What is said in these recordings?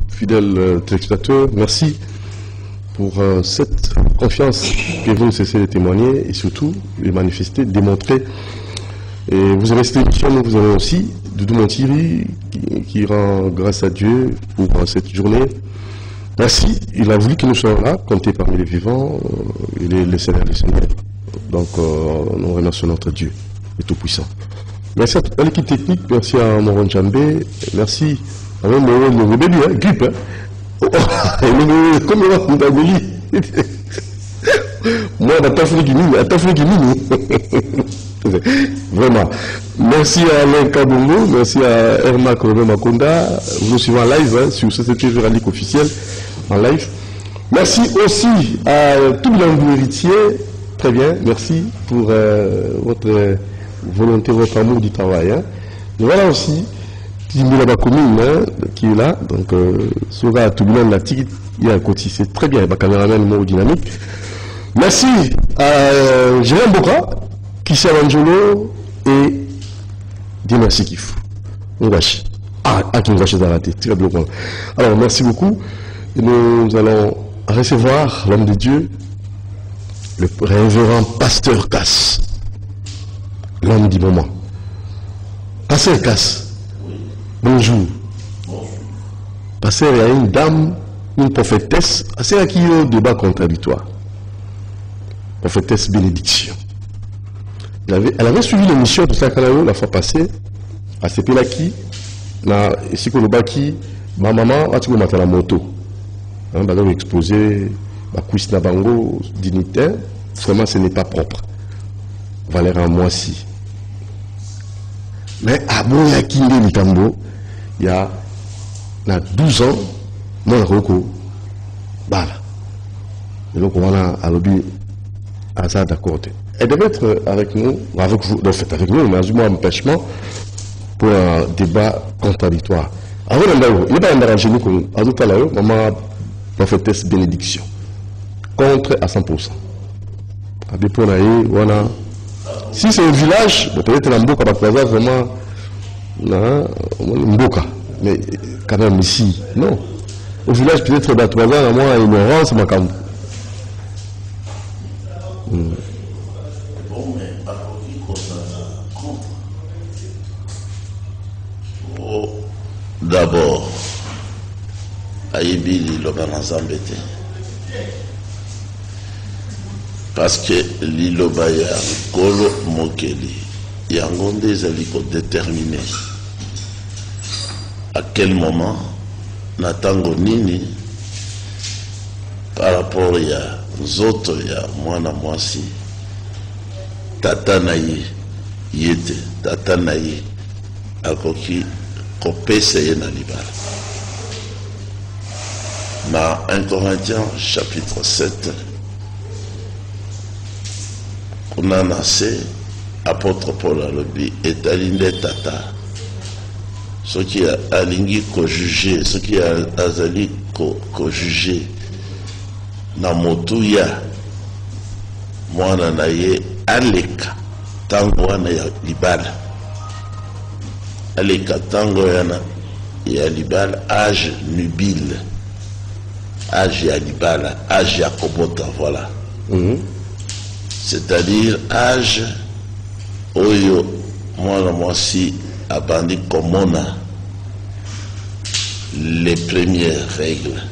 fidèles téléspectateurs. Merci pour cette confiance que vous ne cessez de témoigner et surtout de manifester, de démontrer. Et vous avez cette émission, nous vous avez aussi Doudou Montiri qui rend grâce à Dieu pour cette journée. Merci, il a voulu que nous soyons là, comptés parmi les vivants, il est le Seigneur des Seigneurs. Donc nous remercions notre Dieu, le Tout-Puissant. Merci à l'équipe technique, merci à Moron Djambé, merci à mon bébé, grippe. Comme on a dit, moi, vraiment. Merci à Alain Kabongo, merci à Erma Korome Makonda. Nous suivons en live sur Société Juralique officielle en live. Merci aussi à tout le héritier. Très bien, merci pour votre volonté, votre amour du travail. Et voilà aussi la commune qui est là. Donc, Sora tout le monde l'a dit, il y a un côté, c'est très bien, le caméraman mot dynamique. Merci à Jérôme Boka, Kisha Manjolo et Dieu merci Kif. Ngashi. Qui nous a raté. Très bien. Alors, merci beaucoup. Et nous allons recevoir l'homme de Dieu, le révérend pasteur Casse, l'homme du moment. Pasteur Casse, bonjour. Pasteur, il y a une dame, une prophétesse, assez à qui il y a un débat contradictoire. Prophétesse bénédiction. Elle avait suivi l'émission de Sakanao la fois passée, à Sepelaki, na Sikolobaki, ma maman a trouvé la moto. Elle a exposé la cuisse na bango dignitaire. Vraiment, ce n'est pas propre. Valère en Moissy. Mais à Boyakinde Nikambo, il y a 12 ans, moi, Roko, voilà. Et donc, on a à l'objet à ça d'accord. Elle devait être avec nous, avec vous, en fait, avec nous, mais à un empêchement pour un débat contradictoire. Avant il n'y a pas un arrangé nous comme à tout à l'heure, maman prophétesse bénédiction. Contre à 100%. Si c'est un village, peut-être un Mboka, vraiment, Mboka, mais quand même ici, non. Au village, peut-être dans 3 ans, à moi, ignorance, ma camp. D'abord, Aïbi Liloba Nazambete. Parce que Liloba ya Kolo Mokeli, Yangonde Zaliko déterminé à quel moment Natango Nini par rapport à Zoto ya Mwana Mwasi Tata Naye Yete Tata Naye Akoki Kopese Yena Libara. Dans 1 Corinthiens chapitre 7, on a nassé apôtre Paul à l'objet et Talinde Tata. Ce qui a aligné co-jugé, ce qui a azali co-jugé, Namotuya, Mwana Naye, Aleka, Tango Wana ya Libala. Aleka Tango Yana ya Libala, âge nubile. Âge ya Libala, âge ya Kobota, voilà. C'est-à-dire âge Oyo, moi si abandi Komona, les premières règles.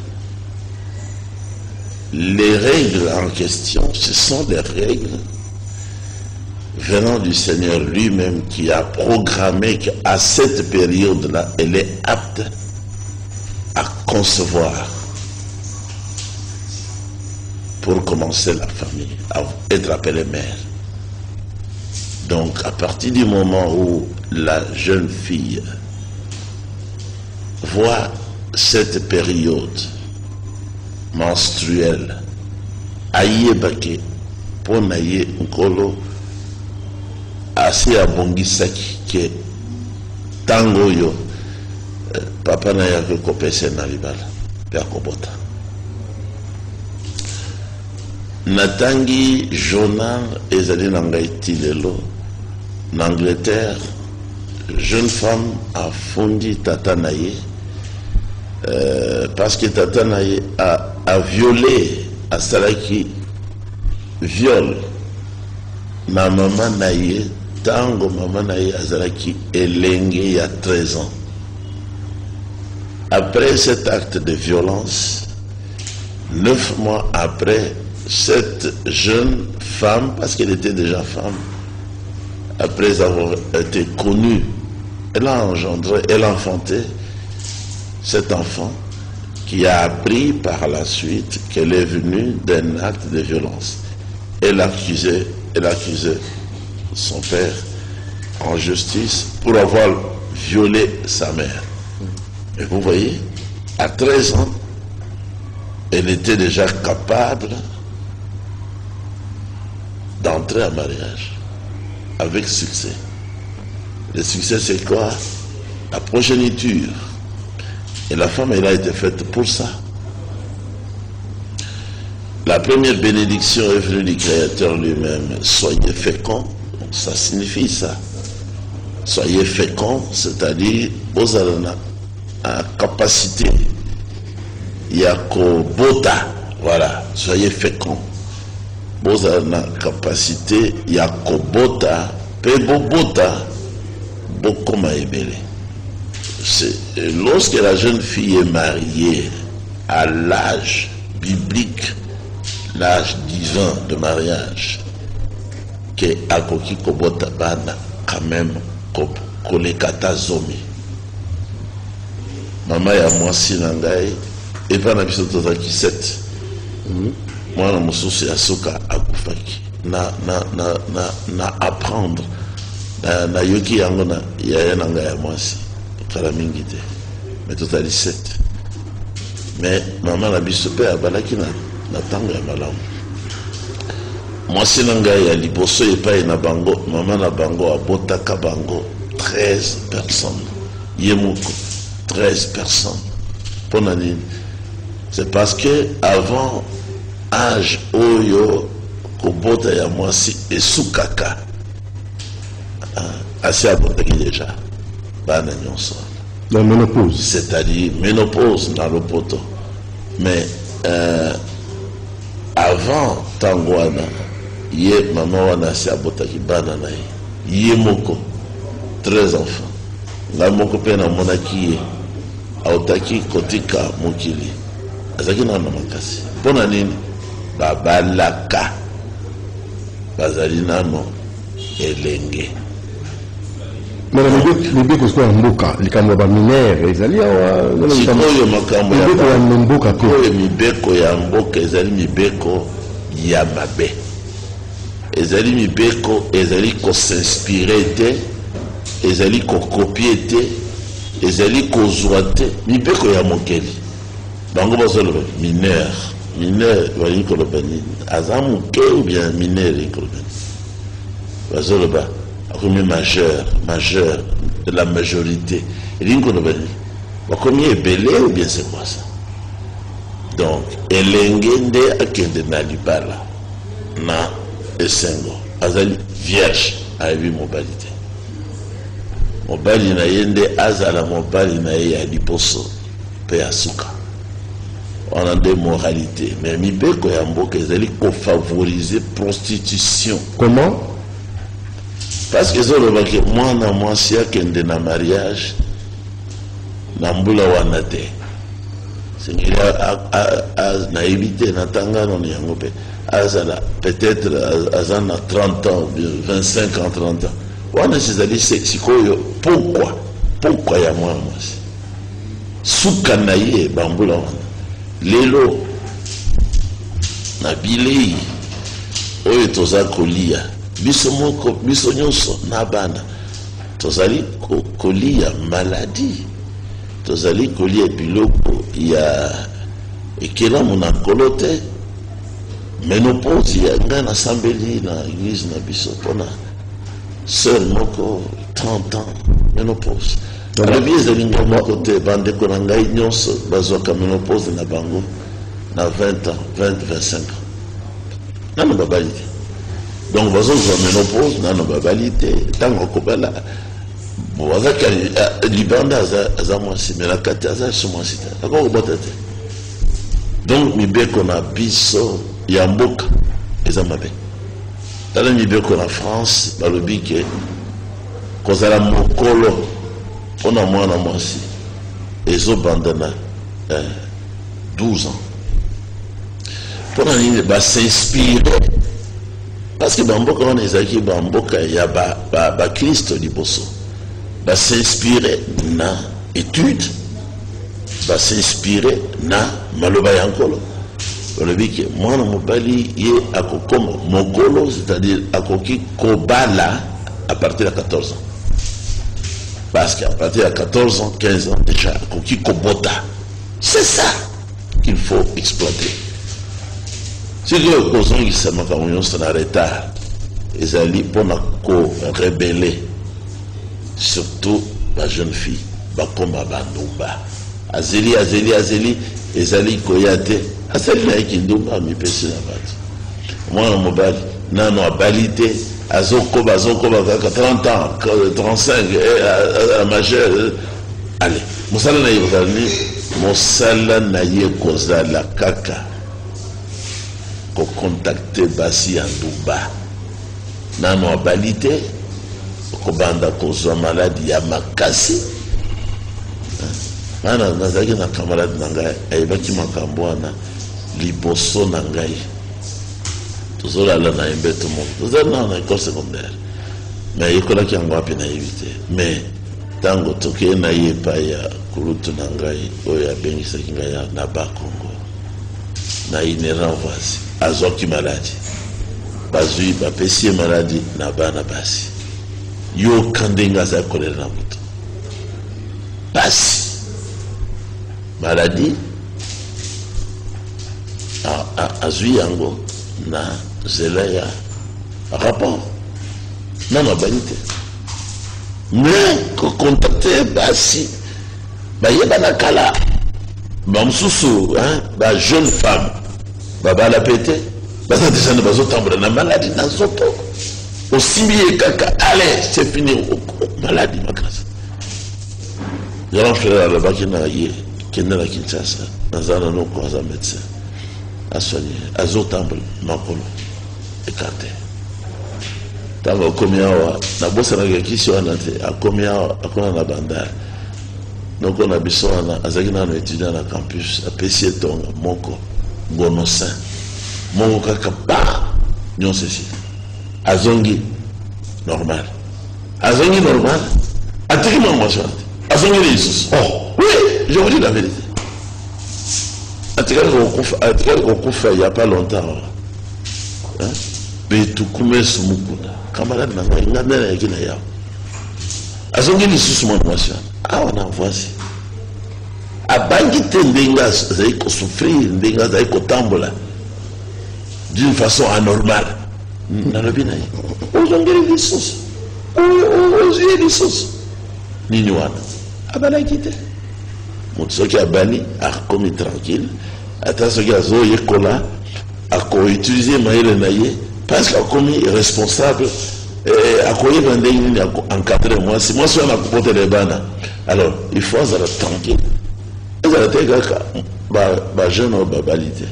Les règles en question, ce sont des règles venant du Seigneur lui-même qui a programmé qu'à cette période-là, elle est apte à concevoir pour commencer la famille, à être appelée mère. Donc, à partir du moment où la jeune fille voit cette période menstruelle, aïe bake, pour naïe nkolo, assez abongisaki, que tango yo, papa na ya ke kopese na libala, pe akobota. Natangi journal ezali nangaiti lelo en Angleterre, jeune femme a fondi tata naye parce que tata naye a violé à salaki viol na maman naye tango maman naye azalaki elenge il y a 13 ans. Après cet acte de violence, 9 mois après, cette jeune femme, parce qu'elle était déjà femme, après avoir été connue, elle a engendré, elle a enfanté cet enfant qui a appris par la suite qu'elle est venue d'un acte de violence. Elle accusait son père en justice pour avoir violé sa mère. Et vous voyez, à 13 ans, elle était déjà capable d'entrer en mariage avec succès. Le succès, c'est quoi? La progéniture. Et la femme, elle a été faite pour ça. La première bénédiction est venue du Créateur lui-même. Soyez féconds, ça signifie ça. Soyez féconds, c'est-à-dire, vous avez la capacité. Yakobota, voilà, soyez féconds. Vous avez la capacité, Yakobota, Pebobota, Bokoma Ebele. Lorsque la jeune fille est mariée à l'âge biblique, l'âge divin de mariage, que Akoki Kobota Bana, quand même, Kolekata Zomi. Maman ya mwasi nangai, et pas na biso tozaki 7. Moi na mosusu ya soka akufaki. Na apprendre. Na yoki yango na ya nanga ya mwasi. Kala mingi te. Mais totali 7. Mais maman na biso pe abalaki na tango ya malamu. Mwasi nangai ya liboso epai na bango, maman na bango abotaka bango 13 personnes. Yemoko 13 personnes. C'est parce que avant âge oyo kobota ya mwasi esukaka assez abotaki déjà bana nyonso. La ménopause. C'est-à-dire ménopause dans le poteau. Mais avant tangwana ye maman wana asi abotaki bana na ye moko 13 enfants. Nga moko pe na monaki ye autaki kotika mokili azaki na makasi pona nini babalaka bazali nano elenge. Mais les beko kwa mboka likambo ba minere ezali awa sikoyo makambo ya mboka ko mibeko ya mboka ezali mibeko ya mabe, ezali mibeko ezali ko s'inspirer te, ezali ko copier te, ezali ko zwa te, mibeko ya mokeli bango bazoloba mineur bali ko loba nini azamu ke ou bien mineur ko loba bazoloba comme majeur de la majorité et ko loba nini bakomi ebele ou bien c'est quoi ça? Donc elenge nde akende na libala na esengo azali vierge ayebi mobali te, mobali na ye nde azala mobali na ye ya liboso pe ya suka. On a des moralités, mais mibeko ya mboka ezali ko favoriser prostitution. Comment? Parce que zolobaki mwana mwasi akende na mariage na mbula wana te. Sengeli na éviter na tangano ni yango pe azala peut-être azana 30 ans, 25 ans, 30 ans. Wana sizali sikoyo pourquoi ya mwana mwasi suka na ye bambula wana lelo na bilei oyo toza kolia biso moko biso nyonso na bana tozali kolia maladie, tozali kolia biloko ya ekelamu na nkolo te, ménopause ya nga na sambeli na église na biso pona sœur moko 30 ans ménopause. alobi ezelinga moko te bandeko na ngai nyonso bazwaka ménopause na bango na 20 ans 20-25 ans nano babali te. Donc bazozwa ménopause nano babali te ntango akobala bon azaka libanda aza mwasi mais la kati aza mwasi te akoko bota te donc mibeko na biso ya mboka eza mabe tala mibeko na France balobi ke kozala mokolo mpona mwana mwasi ezobanda na 12 ans mpona nini basinspire parce que bamboka wana ezalaki bamboka ya bakristo liboso s'inspirer na étude, s'inspirer na maloba ya nkolo. Olobi ke mwana mobali ye akokoma mokolo, c'est-à-dire akoki kobala à partir de 14 ans. Parce qu'à partir de 14 ans, 15 ans déjà, akoki kobota. C'est ça qu'il faut exploiter. Si vous posez que ça m'a fait un retard, ils allaient pour rebeller. Surtout la jeune fille, comme Bandumba. Azeli, Ezali Koyate, Azeli na Kindumba, mi pesi na batu. Moi, on mobile, non, balité, Azoko, 30 ans, 35, à majeur. Allez, Moussala na Yozali, Moussala na Yekoza la Kaka, ko contacter Basi Andumba. Non, balité. Kobanda kozwa maladie ya makasi mana nazaki na camarade na ngai ayebaki makambo wana liboso na ngai tozolala na ye mbeto moko tozali na école secondaire mais yekolaki yango wapi na yebi te mais ntango tokei na ye epai ya kulutu na ngai oyo abengisaki ngai na bakongo na inérant voisi azwaki maladi bazwi bapesi ye maladi na bana basi yo kandenga za kolera na moto basi maladi azwi yango na zela ya rapport na mabanite mais ko contacter basi bayeba na kala bamsusu ba jeune femme bala pété baza déjà na bazotambola na maladi na zoto aussi bien kaka allez c'est fini maladie ma grâce grand frère là-bas qui n'a yé qui n'a la Kinshasa nazana no ko za médecin a soigner azotamble makolo écarté tava komia wa na bossa na kisi wana te akomia akona na bandar donc on a besoin na azakina no étudiant na campus a PC tonga moko gonosin moko kaka ba non ceci azongi normal. Azongi normal. Attirez-moi moi ça. Azongi les sous. Oh, oui, je vous dis la vérité. Attirez au Koufa il n'y a pas longtemps. Hein? Mais tout comme ce mukuna. Camarade n'a pas de qui n'a pas. Azongi les sous moi ça. Ah on a voici. Abangi tendenga zai ko souffrir, ndenga zai ko tambola d'une façon anormale. Nalobi na ye ozongeli lisusu ozuye lisusu nini wana abalaki te moto soki abali akomi tranquille ata soki azoyekola akoutilize mayele na ye parce que akomi responsable akoyeba ndenge nini encadre mwasi wana akobotela ebana. Alors il faut azala tranquille ezala te kaka bajeune oyo babali te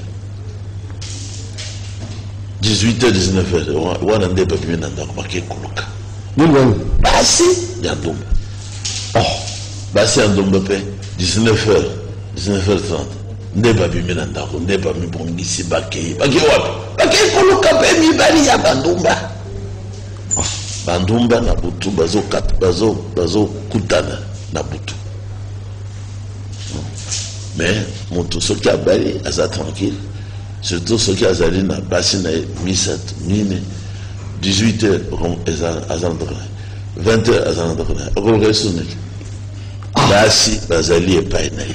18h, 19h, wana nde babimi na ndako bakekuluka basi ya ndumba. Oh, basi ya ndumba pe 19h, 19h30 nde babimi na ndako nde bamibongisi bakei bake wapi bakekuluka pe mibali ya bandumba. Bandumba na butu bazokutana na butu. Mais moto soki abali aza tranquille. Surtout ceux qui ont na bassine misat mine 18h azandra 20h azandra ogolga sunne basi bazali epai na ye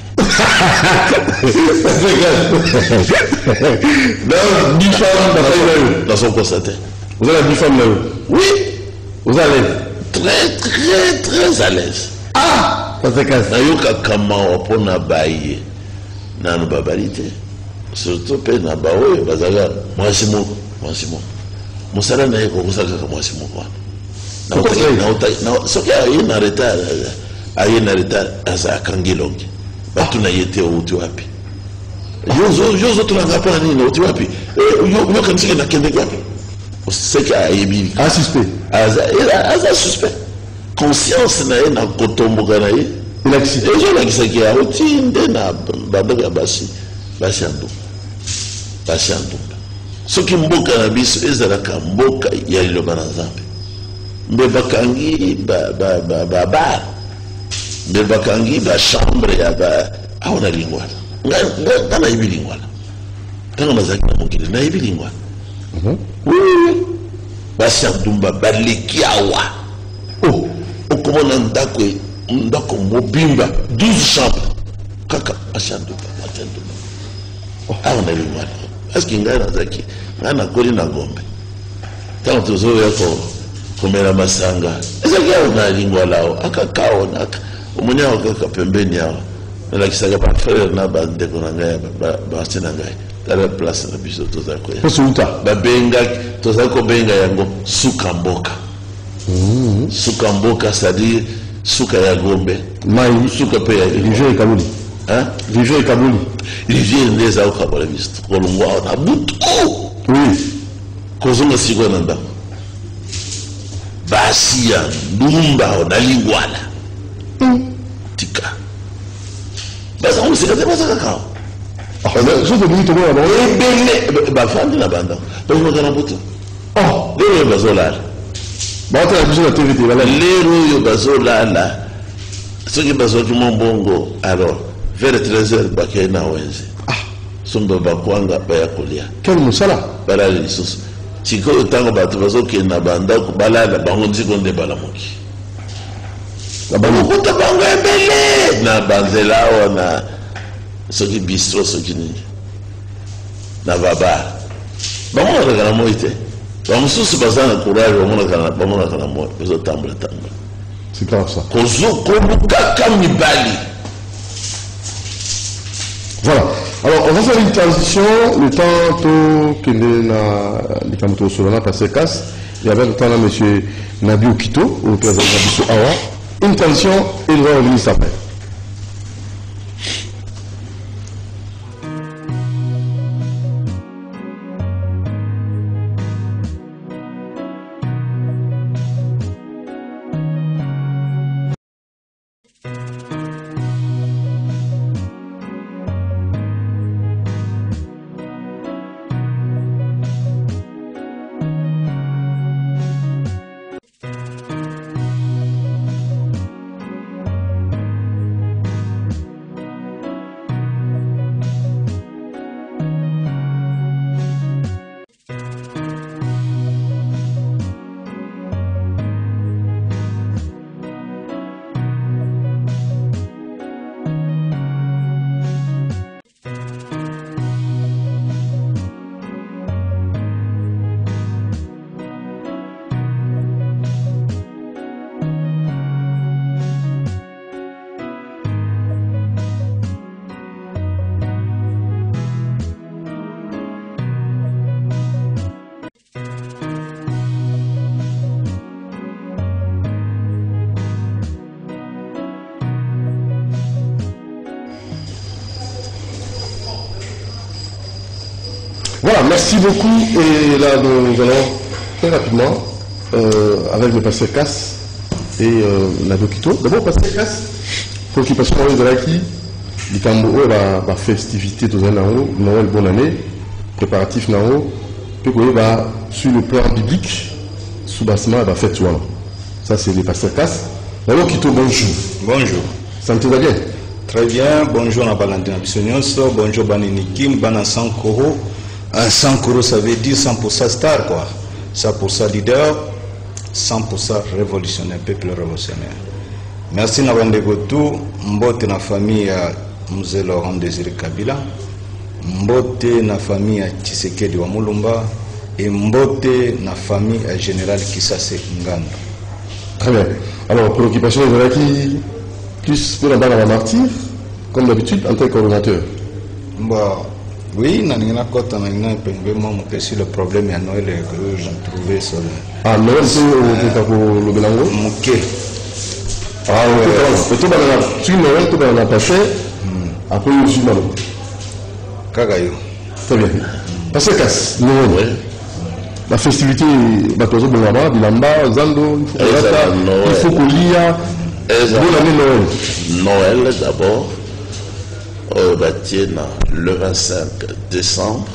non 10 femmes dans son constaté vous avez 10 femmes là oui vous allez très à l'aise ça se casse na yoka kama opona baye nanu babalite. Surtout pe na baoyo bazala mwasi moko mosala na ye ko kusaka ka mwasi moko wana soki aye na retard azakangilongi batu na yete uti wapi yozo tulanga pa nini uti wapi yo kanisike na kende wapi seki ayebi aza suspect conscience na ye na kotomboka na ye ezolakisaki auti nde na bandoko ya basi andumba soki mboka na biso ezalaka mboka ya liloba na nzambe mbe bakangi babar mbe bakangi bachambre ya aho na lingwala nga nayebi lingwala ntango nazalaki na mokili nayebi lingwala basi andumba baleki awa okomona ndako mobimba 12 chambre kaka basi andumba aho na lingwala aski ngai nazalaki ngai nakoli na ngombe ntango tozoya komela masanga ezalaki aho na lingwala aho akakao omoni aho kaka pembeni aho nalakisaka bafrere na bandeko na ngai basi na ngai tala place na biso tozali koya babengaki tozali kobenga yango suka mboka suka mboka c'est-à-dire suka ya gombe suka pe ya rivière kabuli rivière kabuli rivière ndeza okabala biso kolongwa na butu kozonga siko na ndako basi ya ndumba na lingwala tika basa musika te basa kakao ebele bafandi na bandako bazolaka na butu lero oyo bazolala lero oyo bazolala soki bazwaki mwa mbongo alors vers 13h bakei na wenze sombe bakwanga baya kolia balala lisusu sikoyo ntango bato bazokende na bandako balala bango nziko nde balamuki bakokuta bango ebele na banzela awa na soki bistro soki nini na babar bamonaka na moi te bamosusu baza na courage bamonaka na moi bazotambola kolukaka mibali. Voilà. Alors, on va faire une transition. Le temps que les Kamoto Solana passé casse, il y avait le temps là, M. Nabi Okito, au président Nabi Awa. Une transition et il va revenir après. Voilà, merci beaucoup. Et là, nous allons très rapidement avec le pasteur Cass et Nabokito. D'abord, pasteur Cass, préoccupation de l'Aki, du Cambo, la festivité de Noël, bonne année, préparatif Nao, puis sur le plan biblique, sous bassement, la fête Touan. Ça, c'est le pasteur Cass. Nabokito, bonjour. Bonjour. Santé va bien? Très bien. Bonjour, Valentin Bissonioso. Bonjour, Baninikim, Bana Sankoro. Un 100 ça veut dire 100% star, quoi. 100% leader, 100% révolutionnaire, peuple révolutionnaire. Merci Nabandegotou, mbote na famille à Mzee Laurent Désiré Kabila, mbote na famille à Tshisekedi wa Mulumba, et mbote na famille à Général Kisase Nganda. Très bien. Alors, préoccupation de qui plus pour la martyr, comme d'habitude, en tant que coordonnateur. Bon. Oui, nanina kota nanina pengbe moi mopesi le problème à Noël que j'ai trouvé sur le. Ah Noël c'est au Belango. Moké. Ah ouais. Et tout dans la tu Noël tout dans la passé. Après le jour malo. Kagayo. Très bien. Parce que Noël. La festivité batozo bongaba bilamba zando il faut kolia. Bonne année Noël. Noël d'abord. Le 25 décembre,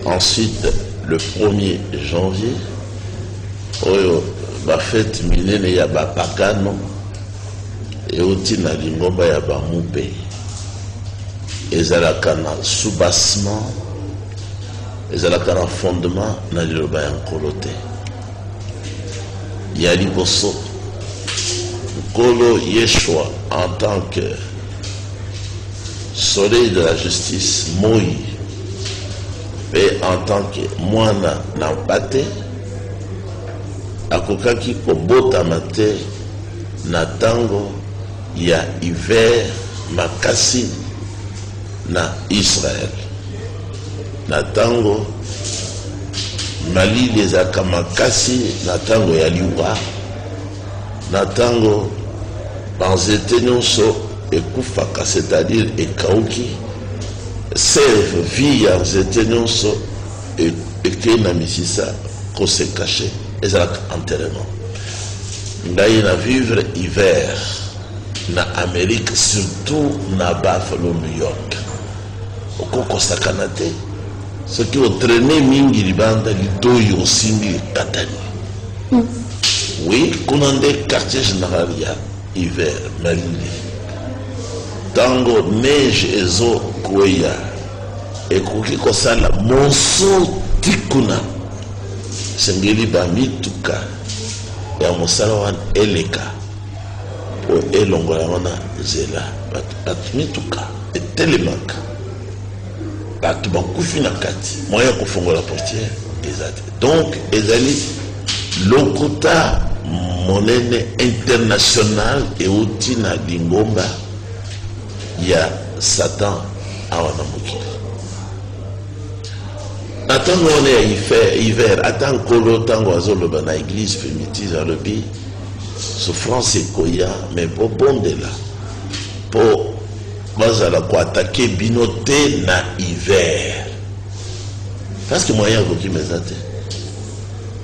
ensuite le 1er janvier, la fête minene ya ba pakano et aussi na lingomba ya ba moupe ezalaka na soubassement ezalaka na fondement na liloba ya nkolo te ya liboso nkolo Yeshua en tant que soleil de la justice, Moï, et en tant que moine nampate, akokaki kobotamate na tango ya hiver makasi na Israël. Na tango malili ezalaka makasi na tango ya liwa, na tango banzete nyonso ekufaka, c'est-à-dire ekauki, serve vie ya nzete nyonso eke na misisa ko se cacher ezalaka enterrement. Ngai na vivre hiver na Amérique, surtout na Buffalo, New York, okokosaka na te soki otraîne mingi libanda litoyi osimbi katani. Oui, kuna nde quartier général ya hiver malili tango neige ezo kweya ekoki kosala monso tikuna sengeli ba mituka ya mosala wana eleka po elongola wana zela batu mituka etelemaka batu bakufi na kati moya kofongola portière ezate. Donc ezali lokota monene international euti na lingomba ya Satan awa na mokili. Na tango wana ya hiver ata nkolo tango azoloba na église fémitise alobi souffrance ekoya mais bobondela po bazala koatake bino te na hiver parce que moyen akoki meza te.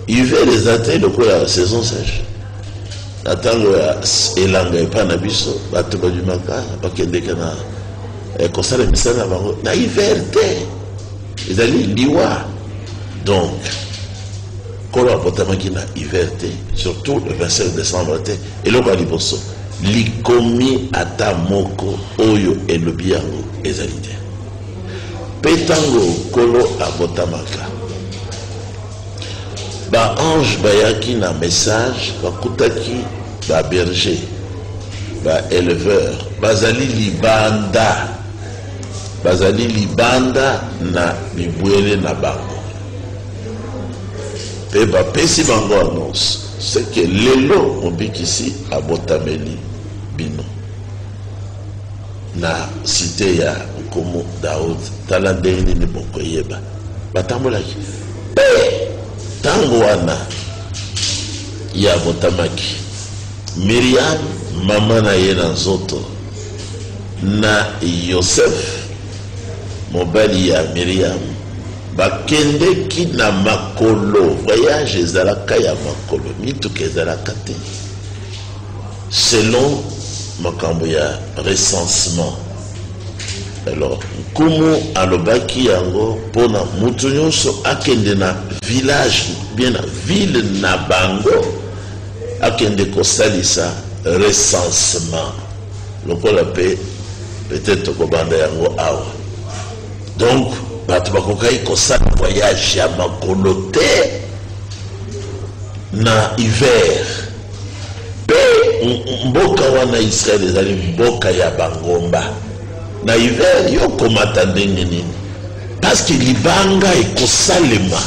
Hiver eza te lokola ya saison sèche. Na tango ya elanga epa na biso bato babimaka bakendeka na kosala misala na bango na hiver te ezali liwa. Donc kolo apotamaki na hiver te, surtout le 25 décembre te eloko ya liboso likomi ata moko oyo elobi yango ezali te. Mpe tango kolo abotamaka ba ange bayaki na message bakutaki ba berger ba éleveur bazali libanda na bibwele na bango pe bapesi bango annonce c'est que lelo mobikisi abotameli bino na cité ya nkomo Daoud tala ndenge nini bokoyeba batambolaki tango wana ya botamaki Miriam mama na ye na nzoto na Yosef mobali ya Miriam bakendeki na makolo. Voyage ezalaka ya makolo, mituka ezalaka te selon makambo ya recensement. Alors nkumu alobaki yango pona mutu nyonso akende na village bien na ville na bango akende kosalisa recensement lokola pe peut-être kobanda yango awa. Donc bato bakokai kosala voyage ya makolo te na hiver. Pe mboka wana Israel ezali mboka ya bangomba na hiver yo komata ndenge nini parce que libanga ekosalema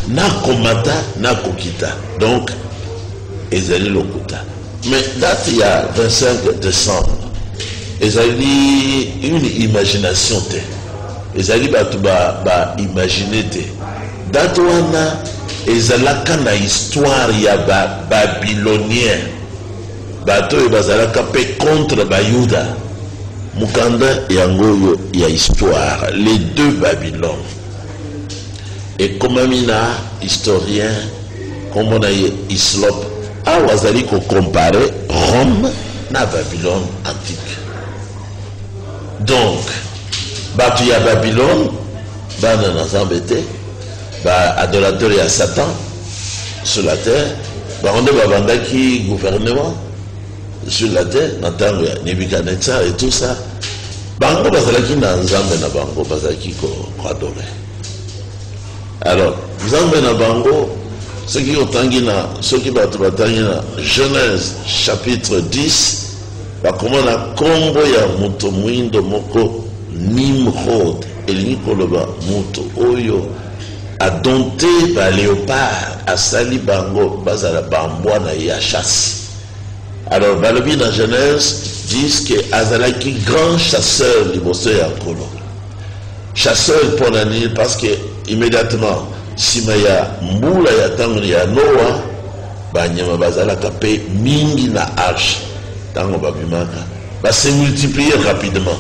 na komata na kokita. Donc ezali lokuta. Mais date il y a 25 décembre ezali une imagination te ezali bato imagine te date wana ezalaka na histoire ya babylonien bato oyo bazalaka mpe contre bayuda mukanda yango oyo ya histoire les deux Babylone ekomami na historien kombo na ye Hislop awa azali kocompare Rome na Babylone antique. Donc bato ya Babylone bana na Nzambe te adorateur ya Satan sur la terre baronde babandaki gouvernement sur la terre na ntango ya Nebuchadnezzar et tout ça bango bazalaki na Nzambe na bango bazalaki koadore. Alors Nzambe na bango soki otangi na soki bato batangi na Genèse chapitre 10 bakomona kombo ya moto mwindo moko Nimrod elingi koloba moto oyo adonté ba léopard asali bango bazala bambwa na ya chasse. Alors balobi na Genèse disent que azalaki grand chasseur liboso ya nkolo chasseur pour l'année parce que immédiatement sima ya mbula ya tango ya Noa banyama bazalaka pe mingi na arche tango babimaka se multiplier rapidement.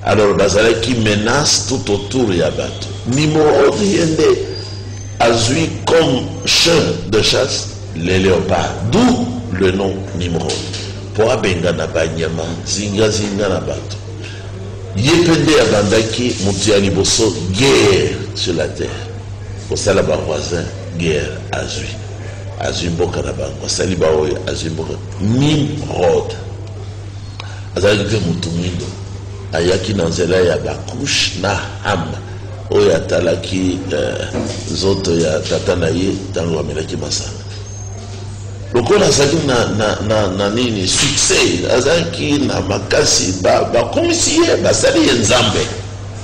Alors bazalaki menace tout autour ya bato. Nimrod yende azui comme chien de chasse les léopards, d'où le nom Nimrod. Pour abenga na banyama zinga na bato. Yepende abandaki mutu ya liboso guerre sur la terre. Pour ça la voisin guerre azui mboka na bango sali ba oyo azui mboka Nimrod azalaki mutu mwindo ayaki na nzela ya bakush na Ham oyo atalaki nzoto ya tata na ye ntango amelaki masanga lokola azalaki na nini succès azalaki na makasi bakomisi ye basali ye Nzambe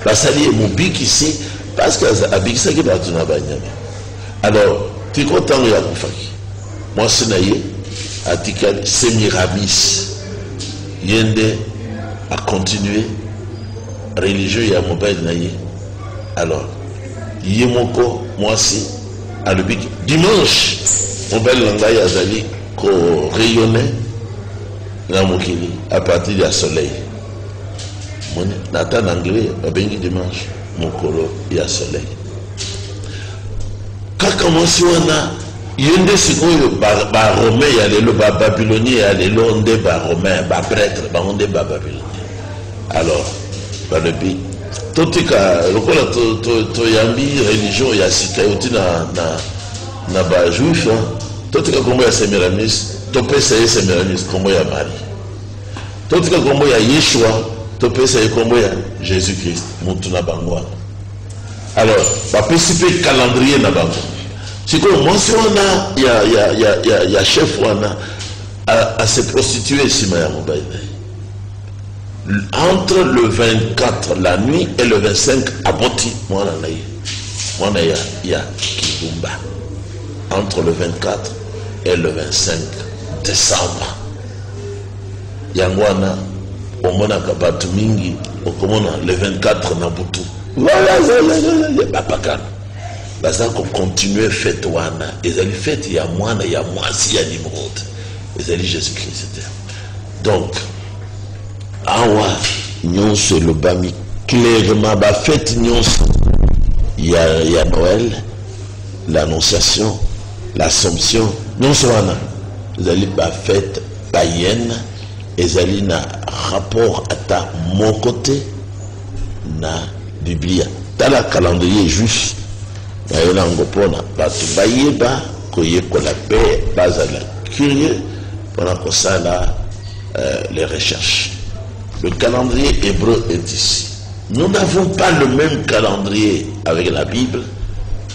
basali ye mobikisi parce que abikisaki bato na banyama. Alors tiko ntango ya kufaki mwasi na ye atikali Semiramis yende a continué religieux ya mobile na ye. Alors yemoko mwasi alobiki dimanche mobile na ngai azali ko rayonner na mokili à partir du soleil. Moni nata na anglais babengi dimanche mokolo ya soleil. Kaka mwasi wana yende sikoyo ba romain ya lelo ba babylonien ya lelo nde ba romain ba prêtre ba onde ba babylonien. Alors balobi totika lokola to yambi religion ya sika yoti na ba juif totika kombo ya Semiramis to pesa ye Semiramis kombo ya Marie totika kombo ya Yeshua to pesa ye kombo ya Jésus Christ mutu na bango. Alors ba participer calendrier na bango sikoyo mwasi wana ya chef wana a se prostituer sima ya mobile. Entre le 24 la nuit et le 25 aboti mwana ya Kibumba. Entre le 24 et le 25 décembre yangwana omonaka bato mingi okomona le 24 na butu bapakana baza continuer fête wana ezali fête ya mwana ya mwasi ya Nimrod ezali Jésus Christ. Donc awa nyonso lobami clairement ba fête nyonso ya Noël, l'annonciation, l'assomption nyonso wana ezali ba fête païenne ezali na rapport ata mon côté na Biblia tala calendrier juif bayela ngopona bato bayeba koyekola pe bazala curieux pona kosala les recherches. Le calendrier hébreu est ici. Nous n'avons pas le même calendrier avec la Bible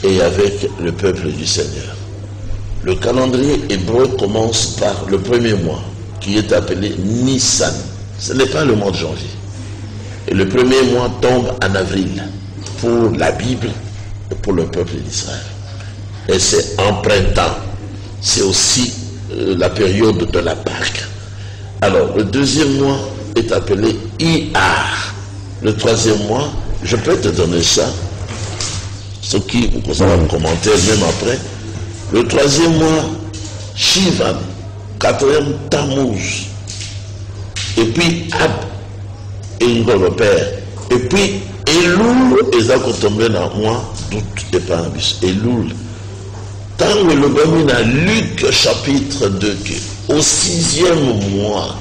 et avec le peuple du Seigneur. Le calendrier hébreu commence par le premier mois qui est appelé Nissan. Ce n'est pas le mois de janvier. Et le premier mois tombe en avril pour la Bible et pour le peuple d'Israël. Et c'est en printemps. C'est aussi la période de la Pâque. Alors, le deuxième mois est appelé Iyar. Le troisième mois, Je peux te donner ça. Ce qui concerne un commentaire, même après. Le 3e mois, Shivan. 4e, Tammuz. Et puis, Ab. Et Ngolo Père. Et puis, Elul, et ça qu'on tombait dans moi, d'août et Parabus. Elul. Tant que le Bamine a Luc chapitre 2, au 6e mois,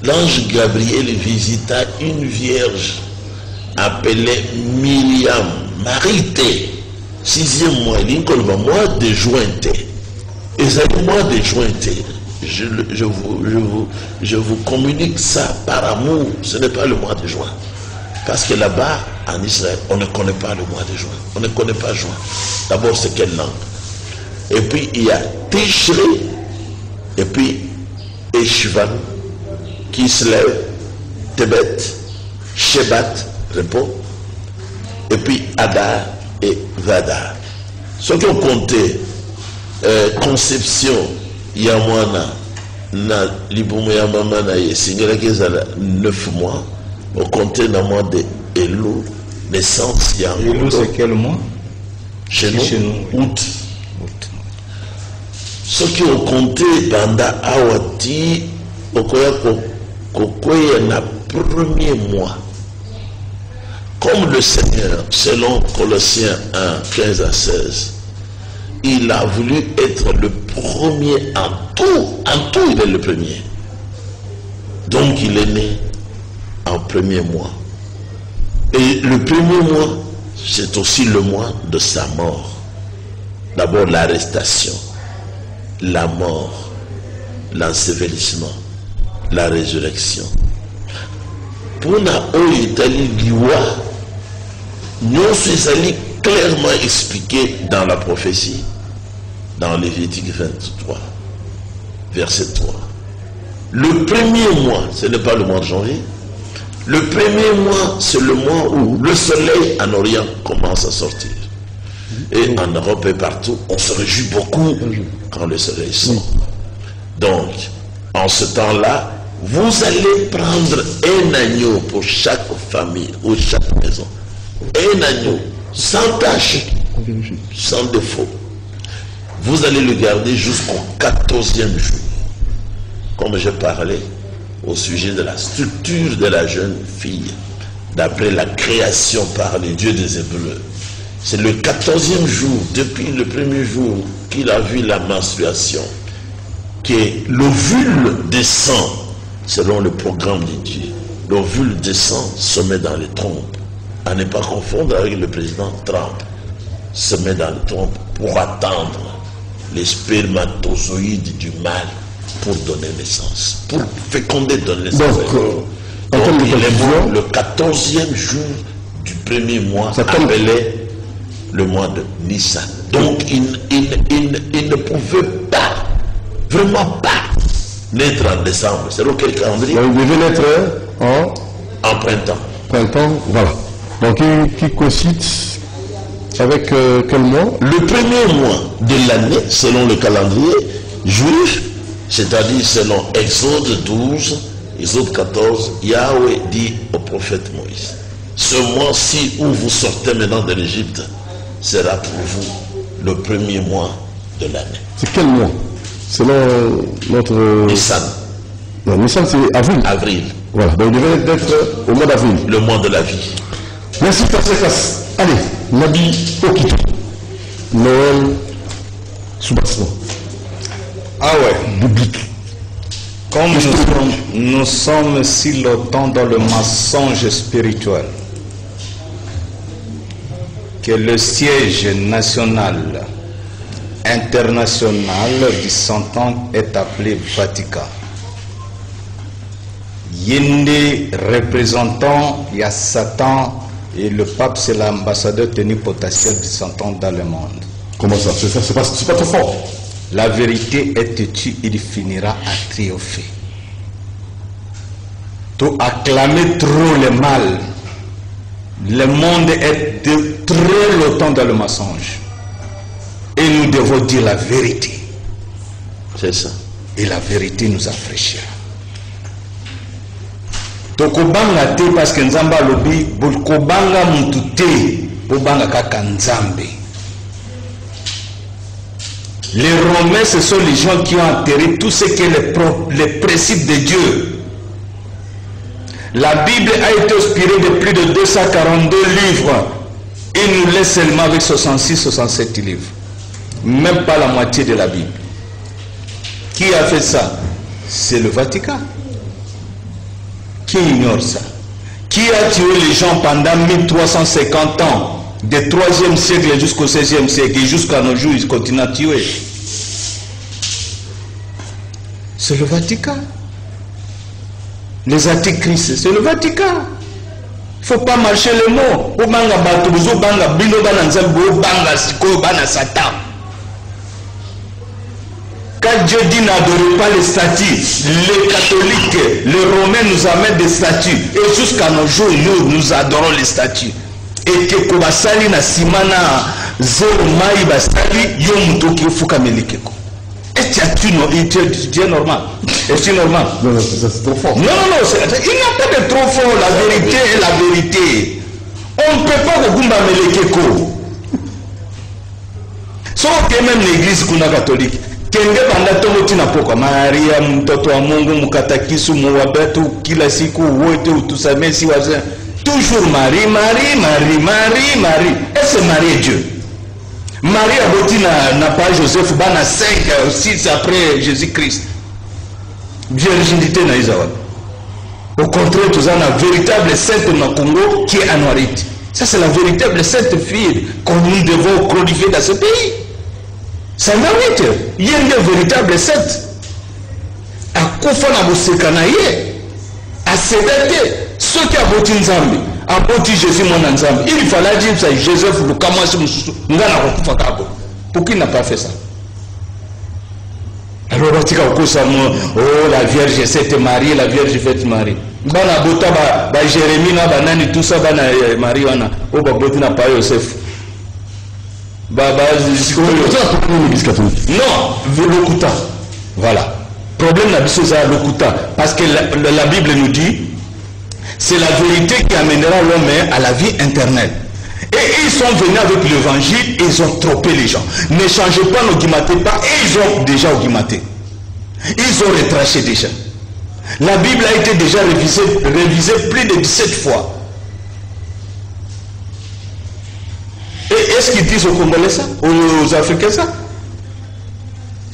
l'ange Gabriel visita une vierge appelée Myriam, Marité. 6e mois, il dit que le mois de juin. Et c'est le mois de juin. Je vous communique ça par amour. Ce n'est pas le mois de juin. Parce que là-bas, en Israël, on ne connaît pas le mois de juin. On ne connaît pas juin. D'abord, c'est quelle langue? Et puis, il y a Tishri, et puis Eshvan, qui se lève, Tebet, Shebat, repos, et puis Adar et Vadar. Ceux qui ont compté conception, Yamwana, na Liboumouya Mamana, Singela Kezala, 9 mois, ont compté dans le mois de Elul, naissance, Yamwana. Elul, c'est quel mois? Chez nous, août. Ceux qui ont compté pendant Awati, Kokoya na premier mois. Comme le Seigneur, selon Colossiens 1, 15 à 16, il a voulu être le premier en tout il est le premier. Donc il est né en premier mois. Et le premier mois, c'est aussi le mois de sa mort. D'abord l'arrestation, la mort, l'ensevelissement, la résurrection. Pour na Italie Liwa, nous sommes clairement expliqué dans la prophétie, dans Lévitique 23, verset 3. Le premier mois, ce n'est pas le mois de janvier. Le premier mois, c'est le mois où le soleil en Orient commence à sortir. Et en Europe et partout, on se réjouit beaucoup quand le soleil sort. Donc, en ce temps-là, vous allez prendre un agneau pour chaque famille ou chaque maison. Un agneau, sans tache, sans défaut. Vous allez le garder jusqu'au 14e jour. Comme j'ai parlé au sujet de la structure de la jeune fille, d'après la création par les dieux des Hébreux. C'est le 14e jour, depuis le premier jour qu'il a vu la menstruation, que l'ovule descend selon le programme de Dieu. L'ovule descend, se met dans les trompes. À ne pas confondre avec le président Trump. Se met dans les trompes pour attendre les spermatozoïdes du mâle pour donner naissance. Pour féconder, donner naissance. Donc il est mort le 14e jour du premier mois, appelé le mois de Nissan. Donc il ne pouvait pas, vraiment pas, naître en décembre. C'est donc quel calendrier? Donc, il devait naître en printemps. Printemps, voilà. Donc qui coïncide avec quel mois? Le premier mois de l'année, selon le calendrier juif, c'est-à-dire selon Exode 12, Exode 14, Yahweh dit au prophète Moïse, ce mois-ci où vous sortez maintenant de l'Égypte sera pour vous le premier mois de l'année. C'est quel mois? Selon notre... Nissan. Non, Nissan c'est avril. Avril. Voilà, donc il devait être au mois d'avril. Le mois de la vie. Merci Passekas. Allez, Nabi Okito. Noël Soubassement. Ah ouais. Biblique. Comme nous sommes si longtemps dans le mensonge spirituel que le siège national, international du Saint-Anne est appelé Vatican. Yende représentant, il y a Satan et le pape c'est l'ambassadeur plénipotentiaire du Saint-Anne dans le monde. Comment ça? C'est pas trop fort. La vérité est têtue, il finira à triompher. Tout acclamer trop le mal. Le monde est de très longtemps dans le mensonge. Et nous devons dire la vérité. C'est ça. Et la vérité nous affranchira. tokobanga te parce que nzambe alobi bokobanga mutu te bobanga kaka nzambe. Les Romains, ce sont les gens qui ont enterré tout ce qui est les principes de Dieu. La Bible a été inspirée de plus de 242 livres. Il nous laisse seulement avec 66-67 livres. Même pas la moitié de la Bible. Qui a fait ça? C'est le Vatican. Qui ignore ça? Qui a tué les gens pendant 1350 ans? Du 3e siècle jusqu'au 16e siècle et jusqu'à nos jours, ils continuent à tuer. C'est le Vatican. Les antichrists, c'est le Vatican. Il ne faut pas marcher les mots. Quand Dieu dit n'adorez pas les statues, les catholiques, les romains nous amènent des statues. Et jusqu'à nos jours, nous adorons les statues. Et que Kobasali na simana zéro maï basali yomutoki fuka melikeko. Et tu es normal. Est-ce normal? Non, c'est trop fort. Non, il n'y a pas de trop fort. La vérité est la vérité. On ne peut pas Gumba melekeko. Sauf que même l'église kuna catholique. Kenge banda tomotina poko Maria mtoto wa Mungu mukatakisu muwabetu kila siku wote utusamesi wazee. Toujours Marie. Et c'est Marie et Dieu. Marie a n'a pas Joseph, bana 5 ou 6 après Jésus-Christ. Virginité na Isawa. Au contraire, tout ça, la véritable sainte Congo qui est Anouarite. Ça, c'est la véritable sainte fille que nous devons glorifier dans ce pays. C'est Anouarite. Il y a une véritable sainte. À Koufana Bosekanaye, à Sédate. Ceux qui ont voté Nzambi, ont voté Jésus mon Nzambi. Il fallait dire ça, Joseph le Kamashi Moussou. Pour qui n'a pas fait ça? Alors, oh, la Vierge s'était mariée, la Vierge fait Marie. Bana bota ba Jérémie na banani tout ça bana Marie wana. Oh ba boti na pas Joseph. Non, Lokuta. Voilà. Problème n'a pas ça Lokuta parce que la Bible nous dit c'est la vérité qui amènera l'homme à la vie éternelle. Et ils sont venus avec l'évangile et ils ont trompé les gens. Ne changez pas, n'augmentez pas. Et ils ont déjà augmenté. Ils ont retraché déjà. La Bible a été déjà révisée plus de 17 fois. Et est-ce qu'ils disent aux Congolais ça? Aux Africains ça?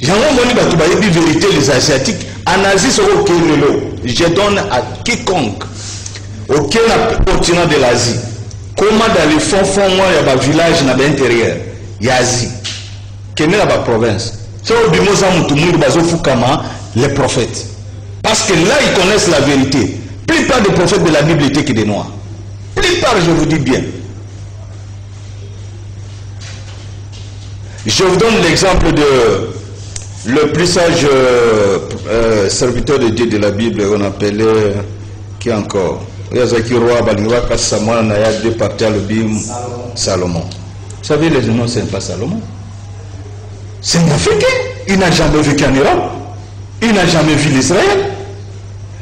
J'en ai dit vérité les Asiatiques. En Asie, c'est au Kénélo. Je donne à quiconque. Aucun continent de l'Asie. Comment dans les fonds, il y a un village dans l'intérieur. Il y a Asie. Quelle est la province? C'est au Bimosa Moutoumou, les prophètes. Parce que là, ils connaissent la vérité. La plupart des prophètes de la Bible étaient que des noirs. La plupart, je vous dis bien. Je vous donne l'exemple de le plus sage serviteur de Dieu de la Bible, on appelait qui encore? Salomon. Vous savez, les noms, ce n'est pas Salomon. C'est un Africain. Il n'a jamais vécu en Europe. Il n'a jamais vu l'Israël.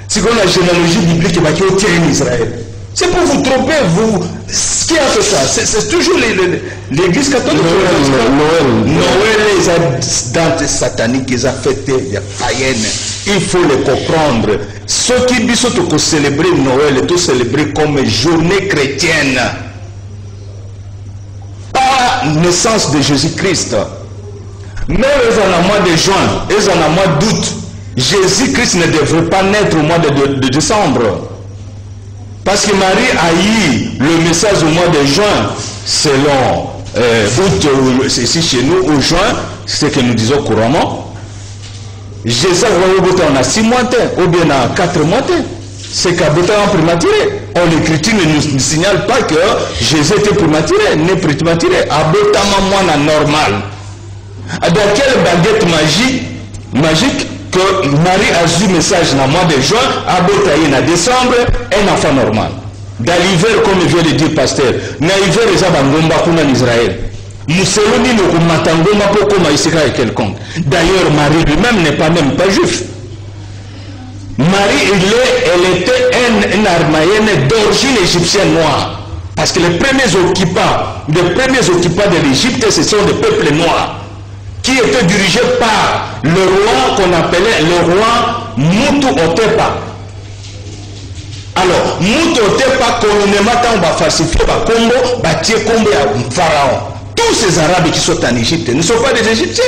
C'est comme la généalogie biblique qui tient en Israël. C'est pour vous tromper, vous. Qui a fait ça? C'est toujours l'église catholique. Noël, les dantes sataniques, les fêtes païennes. Il faut les comprendre. Ceux qui disent que célébrer Noël, tout célébrer comme journée chrétienne. Pas naissance de Jésus-Christ. Mais ils en ont mois de juin, ils en ont mois d'août. Jésus-Christ ne devrait pas naître au mois de décembre. Parce que Marie a eu le message au mois de juin, selon août, ici chez nous, au juin, c'est ce que nous disons couramment. Jésus on a 6 mois, ou bien on a 4 mois. C'est qu'à en prématuré. L'Écriture ne nous signale pas que Jésus était prématuré, n'est prématuré. À Botamamouana normal. Dans quelle baguette magique que Marie a eu message dans le mois de juin, à Botaïen en décembre, un enfant normal. Dans l'hiver, comme vient de dire pasteur, dans l'hiver, ils ont en Israël. Mousseloni ne matangoma pour comme ici quelconque. D'ailleurs, Marie lui-même n'est pas même pas juif. Marie, elle était une armaïenne d'origine égyptienne noire. Parce que les premiers occupants de l'Égypte, ce sont des peuples noirs qui étaient dirigés par le roi qu'on appelait le roi Moutou Otepa. Alors, Moutou Otepa, colonellement, quand on va falsifier le Congo, va tirer Congo à Pharaon. Tous ces Arabes qui sont en Égypte ne sont pas des Égyptiens.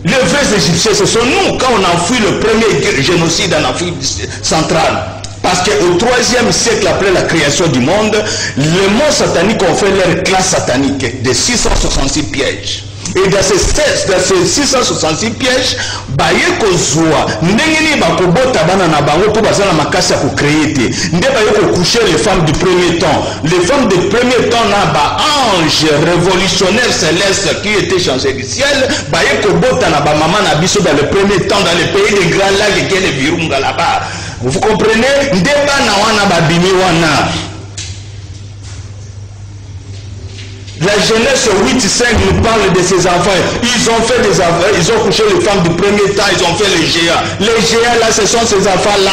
Les vrais Égyptiens, ce sont nous, quand on a fui le premier génocide en Afrique centrale. Parce qu'au 3e siècle après la création du monde, les mots sataniques ont fait leur classe satanique de 666 pièges. Et dans ces 666 pièges, baye kozwa ndengeni bakobota bana na bango pour bazana makasi ya créer te. Nde baye coucher les femmes du premier temps. Les femmes du premier temps na ba ange révolutionnaire céleste qui était chanceux du ciel, baye kobota na ba maman na biso dans le premier temps dans les pays des grands lacs et les Virunga là-bas. Vous comprenez? Nde bana wana babimi wana. La Genèse 8:5 nous parle de ces enfants. Ils ont fait des enfants, ils ont couché les femmes du premier temps, ils ont fait les géants. Les géants là, ce sont ces enfants-là.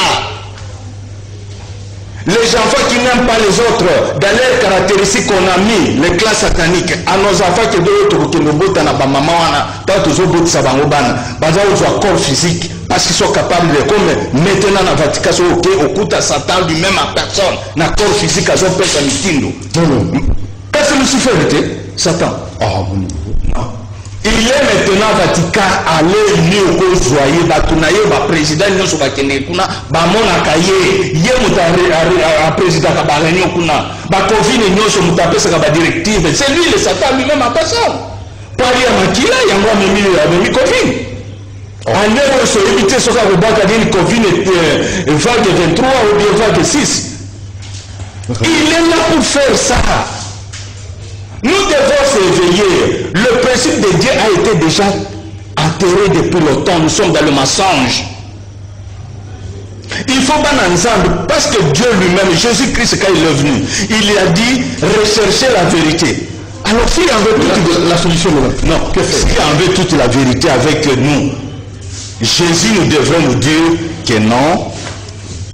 Les enfants qui n'aiment pas les autres, dans leurs caractéristiques qu'on a mis, les classes sataniques, à nos enfants qui doivent être au na ba maman wana, pas toujours bout sa bangobana, baza au corps physique, parce qu'ils sont capables de comme maintenant dans Vatican ok, au coup à Satan lui-même à personne, na corps physique à son personne mitindo. Qu'est-ce que Lucifer était? Satan. Oh, non. Il est maintenant Vatican allé ni au Kozoye, Batunaye, président Nyoso Bakene Kuna, Bamona Kaye, Yemuta président Kabarenyo Kuna, Bakovine Nyoso Mutapé Sakaba directive. C'est lui le Satan lui-même à personne. Pari Amakila, Yango Mimi Kovine. En euro, se éviter ce qu'on va dire Kovine vague 23 ou bien vague 6. Il est là pour faire ça. Nous devons s'éveiller. Le principe de Dieu a été déjà enterré depuis longtemps. Nous sommes dans le mensonge. Il faut pas ensemble parce que Dieu lui-même, Jésus-Christ, quand il est venu, il a dit rechercher la vérité. Alors s'il en veut toute la solution, non, que fait? S'il en veut toute la vérité avec nous, Jésus nous devrait nous dire que non.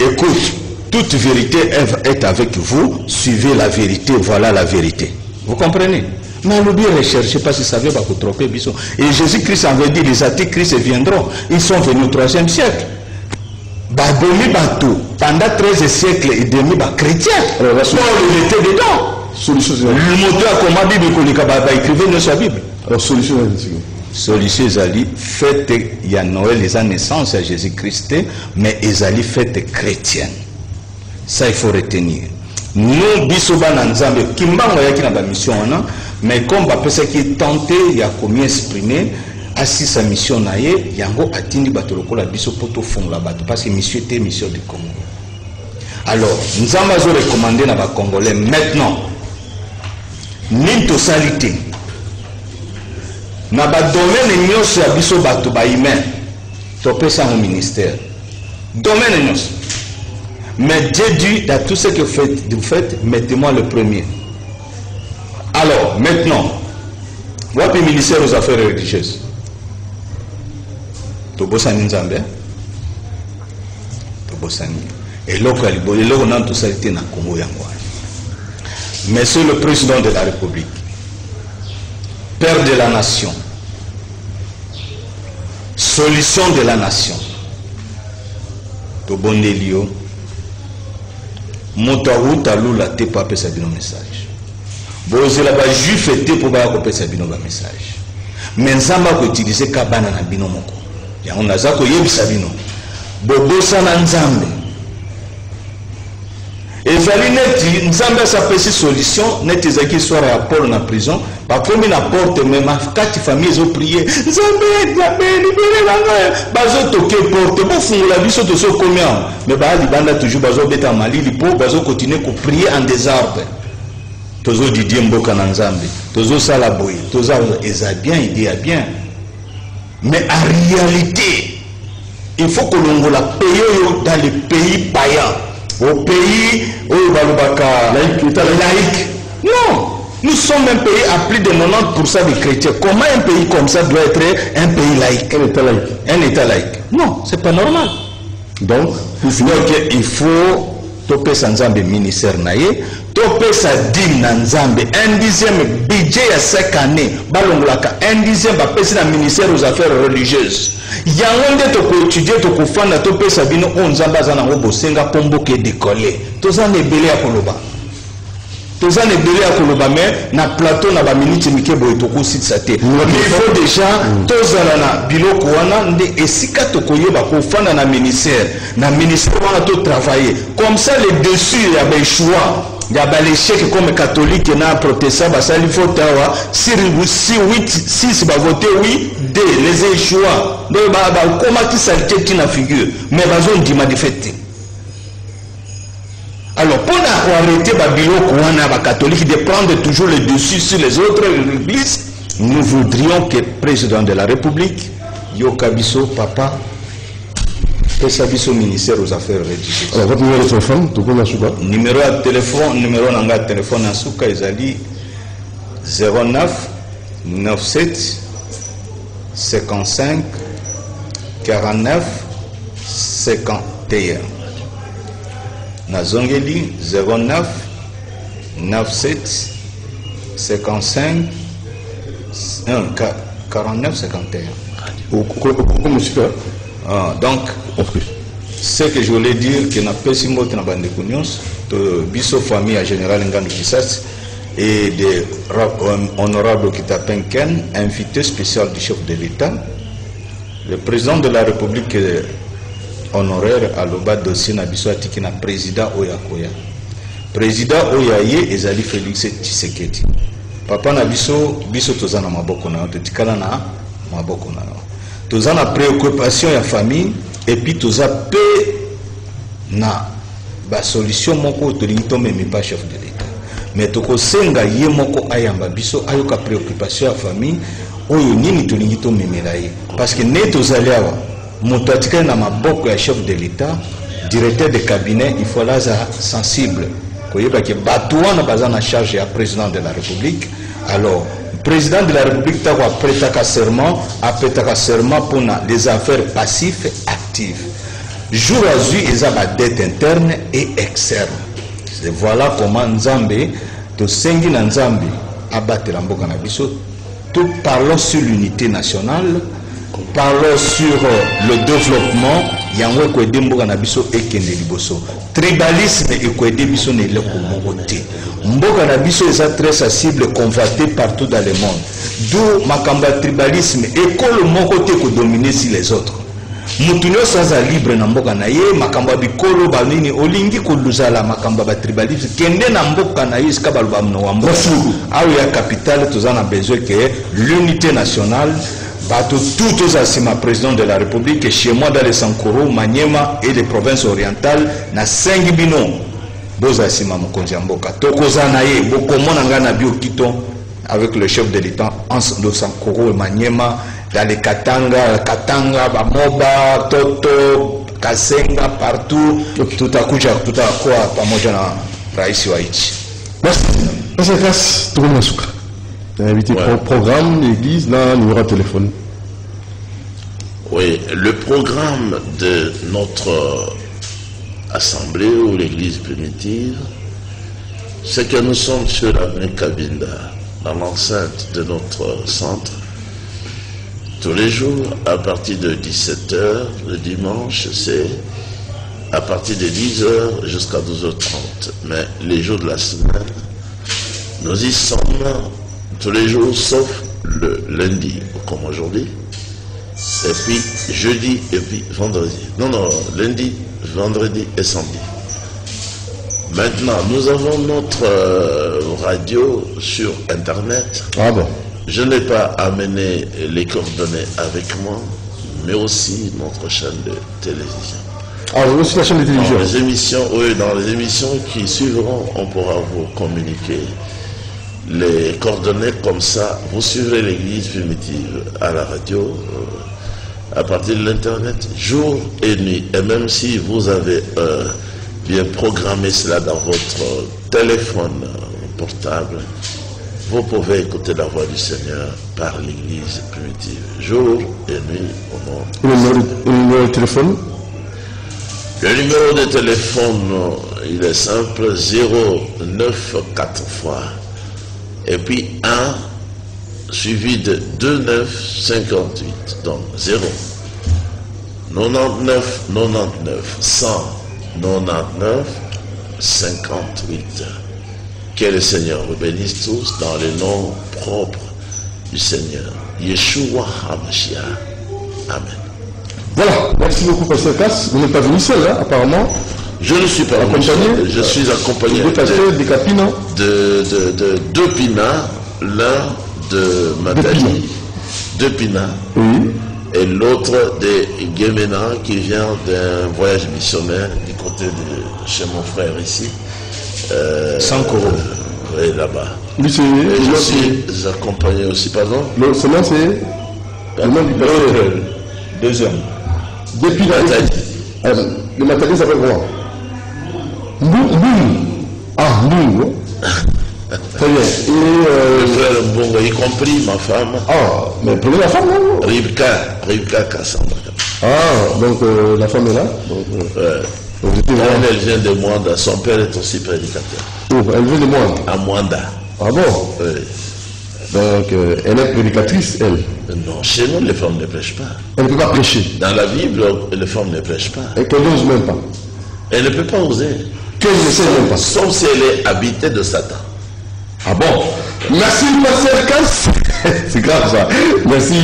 Écoute, toute vérité est avec vous. Suivez la vérité, voilà la vérité. Vous comprenez? Mais on oublie rechercher parce qu'ils savaient pas que tromper Bisson. Et Jésus-Christ avait dit les antichrists viendront. Ils sont venus au 3e siècle. Pendant 13 siècles et demi, chrétiens. Paul il était dedans. Le moteur comme la Bible écrivait dans sa Bible. Alors solution Zali, fête il y a Noël, les ans naissance à Jésus-Christ, mais Ezali fête chrétienne. Ça il faut retenir. Nous, bisoba nanzambe, kimbango yaki na ba mission wana, mais comme ba pesa qui tenté, il y a commis exprimer assis sa mission na ye, yango atindi bato lokola biso poto fongola bato parce que mission était mission du Congo. Alors, nous avons recommandé na ba Congolais maintenant ninto salité. Na ba domaine nyonso ya biso bato ba humain, to pesa au ministère. Domaine nyonso. Mais Dieu dit, dans tout ce que vous faites, mettez-moi le premier. Alors, maintenant, wapi ministère aux affaires religieuses. Tobosani Nzambe. Tobosani. Et là, on a tout ça été dans le Congo. Monsieur le président de la République, père de la nation, solution de la nation, Tobonelio. Motaouta lula te pa pesa bino message. Bozela ba juif te po ba ko pesa bino ba message. Mais nzamba ko utiliser kabana na bino moko. Ya on aza ko yebisa bino. Bobosa na nzambe. Ezali neti nzambe sa pesi solution neti ezaki soir à Paul na prison, ba komi na porte même kati famille zo prier. Nzambe libérez banga. Bazo toke porte bo fungula biso to so komia. Mais ba libanda toujours bazo beta mali lipo bazo continuer ko prier en désordre. Tozo Didier Mboka na nzambe. Tozo sala boy. Tozo eza bien idée a bien. Mais en réalité, il faut que l'on la paye dans les pays païens. Au pays où laïque. Non, nous sommes un pays à plus de 90% de chrétiens. Comment un pays comme ça doit être un pays laïque? Un État laïque. Non, c'est pas normal. Donc, il faut topé Nzambe ministère naye, topé sa dîme Nzambe, 1/10 budget à 5 années, balongolaka 1/10 bapesi na ministère aux affaires religieuses. Yango nde toko étudier toko fanda topé sa bino o Nzambe azana ngo bosenga pombo ke décoller. Tozana ebele ya koloba. Tozana ebele ya koloba mais na plateau na ba minute mike boy toko site sa te. Mais il faut déjà tozala na biloko wana nde esika toko yeba ko fanda na ministère wana to travailler. Comme ça les dessus ya ba choix. Il y a l'échec comme catholique et protestant, il faut avoir 6 va voter oui, D, les échois. Donc, comment qui s'altère la figure? Mais ils ont dit ma défaite. Alors, pour arrêter les catholiques de prendre toujours le dessus sur les autres églises, nous voudrions que le président de la République, Yokabiso, papa, et au ministère aux affaires religieuses. Alors, votre numéro de téléphone, tout le monde numéro de téléphone, en souka, ils 09 97 55 49 51. Nazongeli 09 97 55 49 51. Super. Donc, ce que je voulais dire, que n'a pas si mot dans la bande de Kounyos, de Bisso famille à général Ngannou Kissas et de honorable Kitapenken, invité spécial du chef de l'État, le président de la République honoraire à l'Oba dossier na Bisso Atiki na président Oyakoya. Président Oyaye ezali Félix Tshisekedi. Papa na Bisso tozana maboko na totikala na maboko na. Tous en a préoccupation à la famille et puis tous a peu na ba solution moko to lingito même pas chef de l'État mais toko senga ye moko ayamba biso ayoka préoccupation à la famille oyo nini to lingito memela ye parce que ne tous aliawa moto atika na maboko ya chef de l'État directeur de cabinet il faut là sensible koyeba ke batouana na bazana charge ya président de la République. Alors président de la République a prêté serment pour les affaires passives et actives. Jour à jour, ils ont des dettes internes et externes. Et voilà comment Nzambe, to sengi na Nzambe, abattre l'amboka na biso. Tout parlons sur l'unité nationale, parlons sur le développement. Yango ko demboka na biso ekende liboso. Tribalisme et ko biso ne le komote. Mboka na biso est très sensible, convoité partout dans le monde. D'où makamba tribalisme et que le mon côté ko dominer sur les autres. Mutunyo sans libre na mboka na ye makamba bikolo banini olingi ko luzala makamba ba tribalisme kende na mboka na ye ska balba mno wa mboka. Ah oui, à capitale tous en a besoin que l'unité nationale. Tout aux assima président de la République, chez moi dans les Sankoro, Maniema et les provinces orientales, na 5 binon. Deux assima Mokonzi Mboka. Tokozanaye, Bokomona Ngana Biokito, avec le chef de l'État, de Sankoro et Maniema, dans les Katanga, Bamoba, Toto, Kasenga, partout, tout à coup, Pamojana, Raïsi Waïchi. Merci. Merci, tout le monde. Invité programme, l'église, là, numéro de téléphone. Oui, le programme de notre assemblée ou l'église primitive, c'est que nous sommes sur l'avenue Kabinda, dans l'enceinte de notre centre, tous les jours à partir de 17h, le dimanche, c'est à partir de 10h jusqu'à 12h30. Mais les jours de la semaine, nous y sommes tous les jours, sauf le lundi, comme aujourd'hui, et puis jeudi, et puis vendredi. Non, lundi, vendredi et samedi. Maintenant, nous avons notre radio sur Internet. Ah bon? Je n'ai pas amené les coordonnées avec moi, mais aussi notre chaîne de télévision. Ah, vous aussi la chaîne de télévision? Dans les émissions qui suivront, on pourra vous communiquer les coordonnées, comme ça vous suivrez l'église primitive à la radio à partir de l'internet jour et nuit, et même si vous avez bien programmé cela dans votre téléphone portable, vous pouvez écouter la voix du Seigneur par l'église primitive jour et nuit au monde. Le numéro de téléphone? Le numéro de téléphone, il est simple, 09 4 fois. Et puis 1 suivi de 2958. Donc 0. 99 99 199 58. Que le Seigneur vous bénisse tous dans le nom propre du Seigneur. Yeshua HaMashiach. Amen. Voilà, merci beaucoup Pasteur Casse. Vous n'êtes pas venu seul, hein, apparemment. Je ne suis pas accompagné. Je suis accompagné de deux Pina, l'un de Matadi, deux Pina, oui. Et l'autre de Guémena qui vient d'un voyage missionnaire du côté de chez mon frère ici. Sankoro. Oui, là-bas. Lui, c'est. Je suis accompagné aussi, pardon. Ce nom, c'est. Le nom du père. Deuxième. Depuis la. Le Matadi s'appelle comment? Mbou. Ah, Mbou. Très bien. Et le frère Mbongo, y compris ma femme. Ah, mais prenez la femme, non? Rivka Kassamba. Ah, donc la femme est là. Elle vient de Mwanda, son père est aussi prédicateur. Oh, elle vient de Mwanda. À Mwanda. Ah bon? Oui. Donc elle est prédicatrice, elle. Non, chez nous, les femmes ne prêchent pas. Elle ne peut pas prêcher. Dans la Bible, les femmes ne prêchent pas. Et qu'elle n'ose même pas. Elle ne peut pas oser. Qu'elle ne sait même pas. Sauf si elle est habitée de Satan. Ah bon? Merci, Pasteur Casse. C'est grave ça. Merci,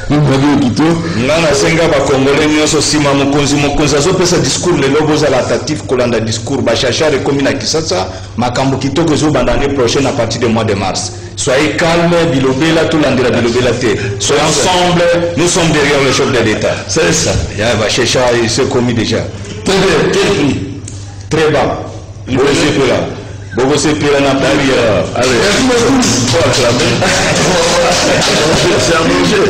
Mbadou Kito. Nana senga ba Congolais nyonso sima mokonzi azopesa discours lelo bozala attentif kolanda discours bachachare komi na Kisasa makambo kitoko ezobanda l'année prochaine à partir du mois de mars. Soyez calme, bilobela tout landela bilobela te. Soyez ensemble, nous sommes derrière le chef de l'État. C'est ça. Ya bachacha il s'est commis déjà. Très bien. Quel prix? Très bas. Il veut se là. Bogo se pire na Paris. Allez. Merci beaucoup. C'est à manger.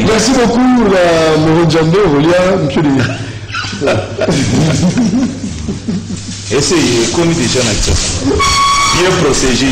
Merci beaucoup, Moro Djambe, Rolia, monsieur Essayez, comme déjà, bien procédé.